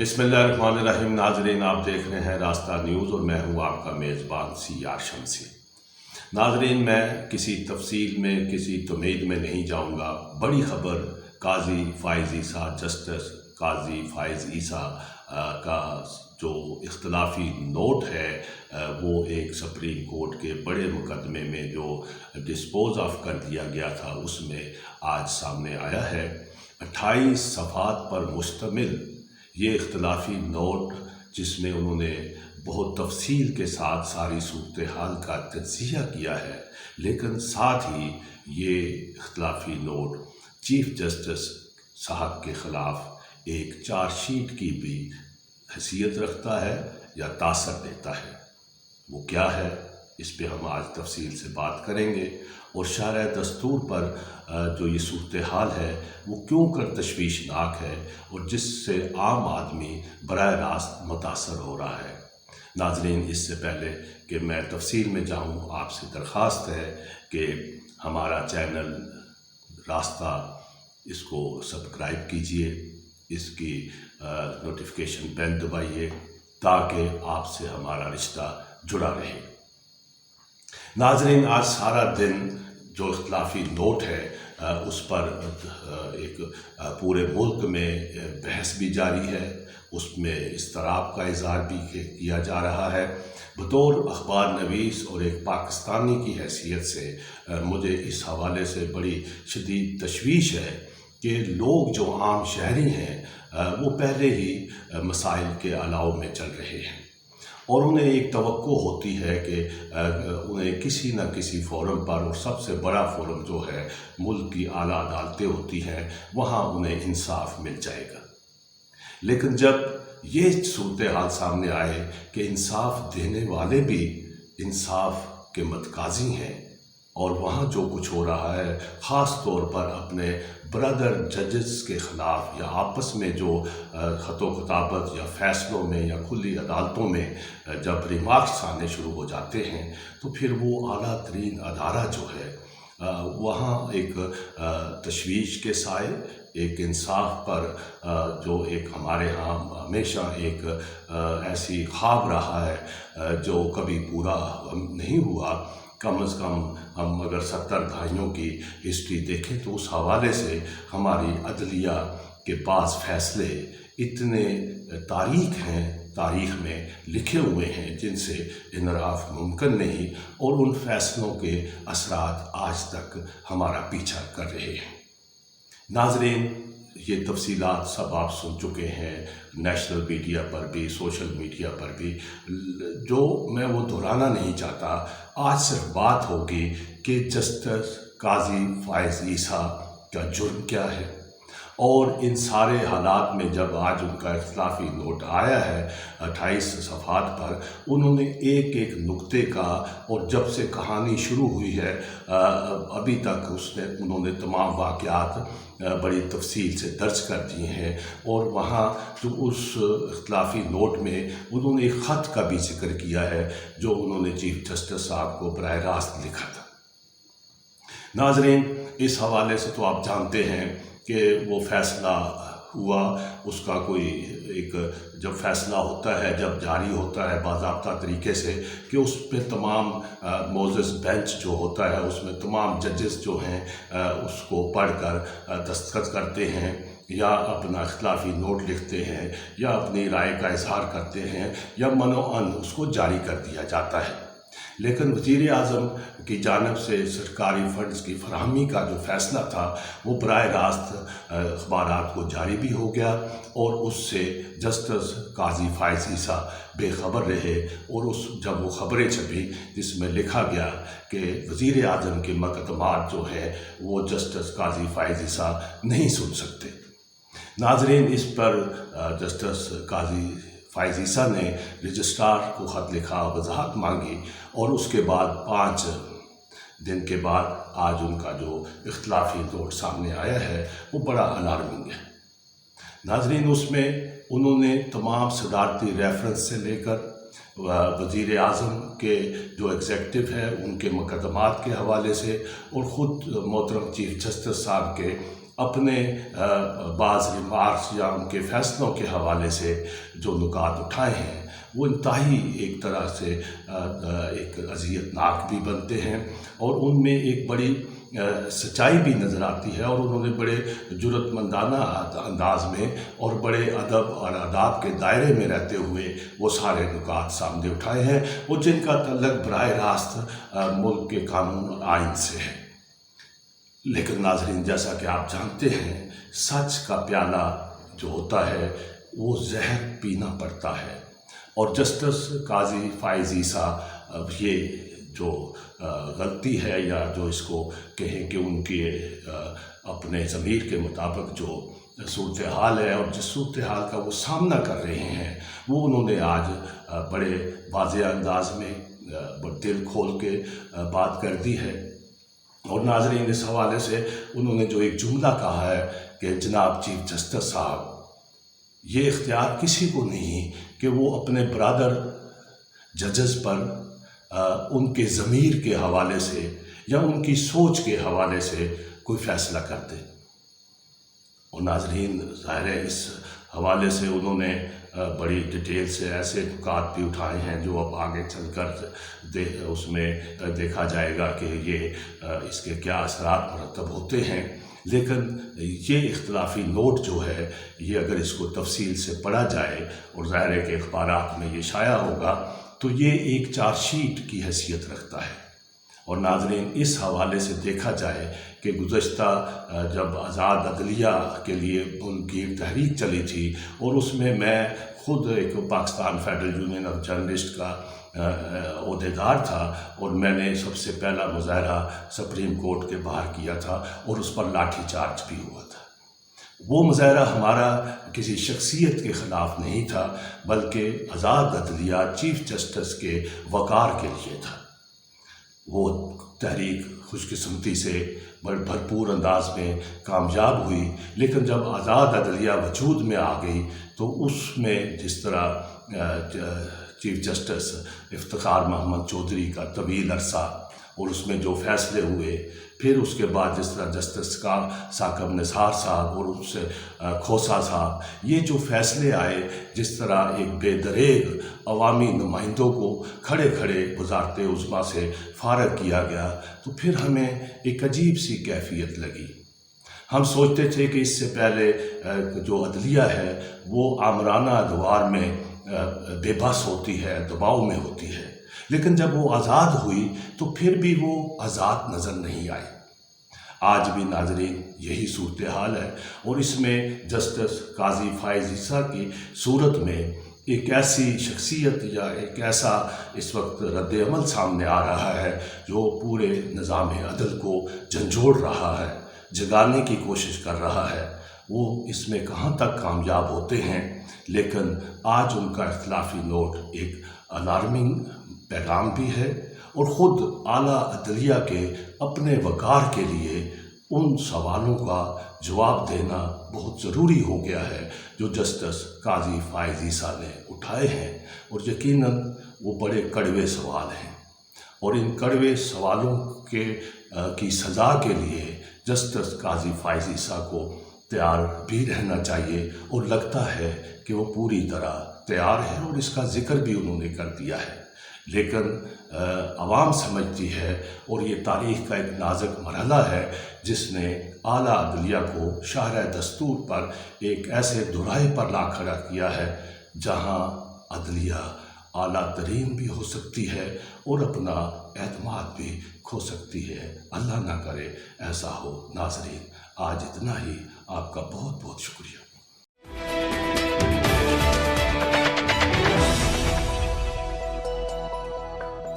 बिस्मिल्लाहिर्रहमानिर्रहीम। नाजरीन, आप देख रहे हैं रास्ता न्यूज़ और मैं हूं आपका मेज़बान सीआर शमसी। नाजरीन, मैं किसी तफसील में किसी तमीद में नहीं जाऊंगा। बड़ी खबर काजी फ़ाइज़ ईसा, जस्टिस काजी फ़ाइज़ ईसा का जो इख्तलाफी नोट है वो एक सुप्रीम कोर्ट के बड़े मुकदमे में जो डिस्पोज ऑफ कर दिया गया था उसमें आज सामने आया है। 28 सफ़हात पर मुश्तमिल ये इख्तलाफी नोट, जिसमें उन्होंने बहुत तफसील के साथ सारी सूरत हाल का तज्ज़िया किया है, लेकिन साथ ही ये इख्तलाफी नोट चीफ जस्टिस साहब के ख़िलाफ़ एक चार्जशीट की भी हैसियत रखता है या तासर देता है। वो क्या है, इस पे हम आज तफसील से बात करेंगे और शरअ दस्तूर पर जो ये सूरत हाल है वो क्यों कर तशवीशनाक है और जिससे आम आदमी बराह रास्त मुतासर हो रहा है। नाजरीन, इससे पहले कि मैं तफसील में जाऊँ, आपसे दरख्वास्त है कि हमारा चैनल रास्ता इसको सब्सक्राइब कीजिए, इसकी नोटिफिकेशन बेल दबाइए ताकि आपसे हमारा रिश्ता जुड़ा रहे। नाजरीन, आज सारा दिन जो इख्तलाफी नोट है उस पर एक पूरे मुल्क में बहस भी जारी है, उसमें इस्तराब का इज़हार भी किया जा रहा है। बतौर अखबार नवीस और एक पाकिस्तानी की हैसियत से मुझे इस हवाले से बड़ी शदीद तशवीश है कि लोग जो आम शहरी हैं वो पहले ही मसाइल के अलाव में चल रहे हैं और उन्हें एक तवक्को होती है कि उन्हें किसी न किसी फोरम पर, और सबसे बड़ा फोरम जो है मुल्क की आला अदालतें होती हैं, वहाँ उन्हें इंसाफ मिल जाएगा। लेकिन जब ये सूरत हाल सामने आए कि इंसाफ देने वाले भी इंसाफ के मतकाजी हैं और वहाँ जो कुछ हो रहा है, ख़ास तौर पर अपने ब्रदर जजेस के ख़िलाफ़ या आपस में जो ख़तो ख़ताबत या फ़ैसलों में या खुली अदालतों में जब रिमार्क्स आने शुरू हो जाते हैं तो फिर वो आला तरीन अदारा जो है वहाँ एक तशवीश के साए, एक इंसाफ पर जो एक हमारे यहाँ हमेशा एक ऐसी ख्वाब रहा है जो कभी पूरा नहीं हुआ। कम अज़ कम हम अगर 70 दहाइयों की हिस्ट्री देखें तो उस हवाले से हमारी अदलिया के पास फ़ैसले इतने तारीख़ में लिखे हुए हैं जिनसे इनराफ मुमकिन नहीं, और उन फ़ैसलों के असरात आज तक हमारा पीछा कर रहे हैं। नाज़रीन, ये तफसीलात सब आप सुन चुके हैं नेशनल मीडिया पर भी, सोशल मीडिया पर भी, जो मैं वो दोहराना नहीं चाहता। आज सिर्फ बात होगी कि जस्टिस काजी फ़ाइज़ ईसा का जुर्म क्या है, और इन सारे हालात में जब आज उनका इख्तलाफी नोट आया है 28 सफ़हात पर, उन्होंने एक एक नुक्ते का, और जब से कहानी शुरू हुई है अभी तक उन्होंने तमाम वाक़यात बड़ी तफसील से दर्ज कर दिए हैं। और वहाँ जो उस इख्तलाफी नोट में उन्होंने एक ख़त का भी जिक्र किया है जो उन्होंने चीफ जस्टिस साहब को बराह रास्त लिखा था। नाज़रीन, इस हवाले से तो आप जानते हैं कि वो फ़ैसला हुआ, उसका कोई एक जब फ़ैसला होता है, जब जारी होता है बाज़ाब्ता तरीके से कि उस पर तमाम मोज़ेस बेंच जो होता है उसमें तमाम जजेस जो हैं उसको पढ़कर दस्तखत करते हैं या अपना इख्तलाफी नोट लिखते हैं या अपनी राय का इज़हार करते हैं या मनोअन उसको जारी कर दिया जाता है। लेकिन वज़ीर आज़म की जानिब से सरकारी फ़ंड्स की फराहमी का जो फ़ैसला था वो बराह रास्त अखबारात को जारी भी हो गया, और उससे जस्टिस काजी फ़ाइज़ ईसा बेखबर रहे। और जब वो ख़बरें छपी जिसमें लिखा गया कि वज़ीर आज़म के मुकदमात जो है वो जस्टिस काजी फ़ाइज़ ईसा नहीं सुन सकते। नाज़रीन, इस पर जस्टिस काजी फ़ाइज़ ईसा ने रजिस्ट्रार को ख़त लिखा, वजाहत मांगी, और उसके बाद 5 दिन के बाद आज उनका जो इख्तलाफी नोट सामने आया है वो बड़ा अलार्मिंग है। नाज़रीन, उसमें उन्होंने तमाम सदारती रेफरेंस से लेकर वज़ीर आज़म के जो एग्ज़ेक्टिव है उनके मुकदमात के हवाले से और ख़ुद मोहतरम चीफ जस्टिस साहब के अपने बाज़ रिमार्क्स या उनके फ़ैसलों के हवाले से जो नुकात उठाए हैं वो इंतहाई एक तरह से एक अज़ियतनाक भी बनते हैं और उनमें एक बड़ी सच्चाई भी नज़र आती है और उन्होंने बड़े जुर्रतमंदाना अंदाज में और बड़े अदब और आदाब के दायरे में रहते हुए वो सारे नुकात सामने उठाए हैं और जिनका तल्लुक़ बराह रास्त मुल्क के कानून और आइन से है। लेकिन नाज़रीन, जैसा कि आप जानते हैं, सच का प्याला जो होता है वो जहर पीना पड़ता है और जस्टिस काजी फ़ाइज़ ईसा ये जो गलती है या जो इसको कहें कि उनके अपने ज़मीर के मुताबिक जो सूरत हाल है और जिस सूरत हाल का वो सामना कर रहे हैं वो उन्होंने आज बड़े वाज़ेह अंदाज में दिल खोल के बात कर दी है। और नाज़रीन, इस हवाले से उन्होंने जो एक जुमला कहा है कि जनाब चीफ जस्टिस साहब, ये इख्तियार किसी को नहीं कि वो अपने ब्रादर जजेस पर उनके ज़मीर के हवाले से या उनकी सोच के हवाले से कोई फ़ैसला कर दे। और नाज़रीन, ज़ाहिर है इस हवाले से उन्होंने बड़ी डिटेल से ऐसे नुकात भी उठाए हैं जो अब आगे चलकर उसमें देखा जाएगा कि ये इसके क्या असरात मुरतब होते हैं। लेकिन ये इख्तलाफी नोट जो है ये अगर इसको तफसील से पढ़ा जाए और ज़ाहिर है कि अखबारात में ये शाया होगा तो ये एक चार्जशीट की हैसियत रखता है। और नाज़रीन, इस हवाले से देखा जाए कि गुज़श्ता जब आज़ाद अदलिया के लिए मुल्क की तहरीक चली थी और उसमें मैं ख़ुद एक Pakistan federal union of journalist का ओहदेदार था और मैंने सबसे पहला मुज़ाहरा सुप्रीम कोर्ट के बाहर किया था और उस पर लाठी चार्ज भी हुआ था। वो मुज़ाहरा हमारा किसी शख्सियत के ख़िलाफ़ नहीं था बल्कि आज़ाद अदलिया चीफ जस्टिस के वक़ार के लिए था। वो तहरीक खुशकिस्मती से भरपूर अंदाज में कामयाब हुई, लेकिन जब आज़ाद अदलिया वजूद में आ गई तो उसमें जिस तरह चीफ जस्टिस इफ्तिखार मोहम्मद चौधरी का तवील अरसा और उसमें जो फ़ैसले हुए, फिर उसके बाद जिस तरह जस्टिस का साकब निसार साहब और उससे खोसा साहब, ये जो फ़ैसले आए, जिस तरह एक बेदरेग अवामी नुमाइंदों को खड़े खड़े वज़ारत उज़्मा से फ़ारग किया गया, तो फिर हमें एक अजीब सी कैफियत लगी। हम सोचते थे कि इससे पहले जो अदलिया है वो आमराना अदवार में बेबस होती है, दबाव में होती है, लेकिन जब वो आज़ाद हुई तो फिर भी वो आज़ाद नज़र नहीं आई। आज भी नाज़रीन यही सूरत हाल है और इसमें जस्टिस काजी फ़ाइज़ ईसा की सूरत में एक ऐसी शख्सियत या एक ऐसा इस वक्त रद्द अमल सामने आ रहा है जो पूरे निज़ाम अदल को झंझोड़ रहा है, जगाने की कोशिश कर रहा है। वो इसमें कहाँ तक कामयाब होते हैं, लेकिन आज उनका इख्तिलाफी नोट एक अलार्मिंग पैगाम भी है और ख़ुद आला अदलिया के अपने वक़ार के लिए उन सवालों का जवाब देना बहुत ज़रूरी हो गया है जो जस्टिस काजी फ़ाइज़ ईसा ने उठाए हैं। और यकीनन वो बड़े कड़वे सवाल हैं और इन कड़वे सवालों की सज़ा के लिए जस्टिस काजी फ़ाइज़ ईसा को तैयार भी रहना चाहिए और लगता है कि वो पूरी तरह तैयार है और इसका ज़िक्र भी उन्होंने कर दिया है। लेकिन आवाम समझती है और ये तारीख़ का एक नाजुक मरहला है जिसने आला अदलिया को शाहरा दस्तूर पर एक ऐसे दुराहे पर ला खड़ा किया है जहाँ अदलिया आला तरीन भी हो सकती है और अपना एतमाद भी खो सकती है। अल्लाह ना करे ऐसा हो। नाज़रीन, आज इतना ही। आपका बहुत बहुत शुक्रिया।